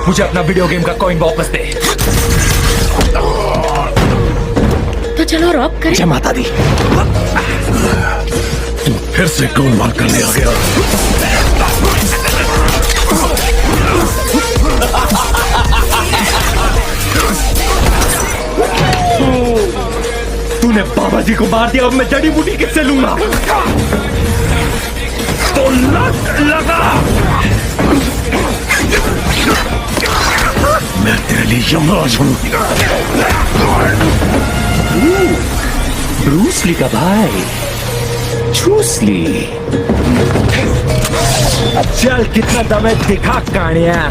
मुझे अपना video game का कॉइन वापस दे। तो चलो रॉब करें। जय माता दी। तुम फिर से गोलमाल करने आ गया। तूने बाबा जी को मार दिया, अब मैं जड़ी बूटी किससे लूंगा? तो लगा। मैं तेरे लिए यमराज हूँ। ब्रूस ली का भाई, चूस ली। चल कितना दम है दिखा कानिया।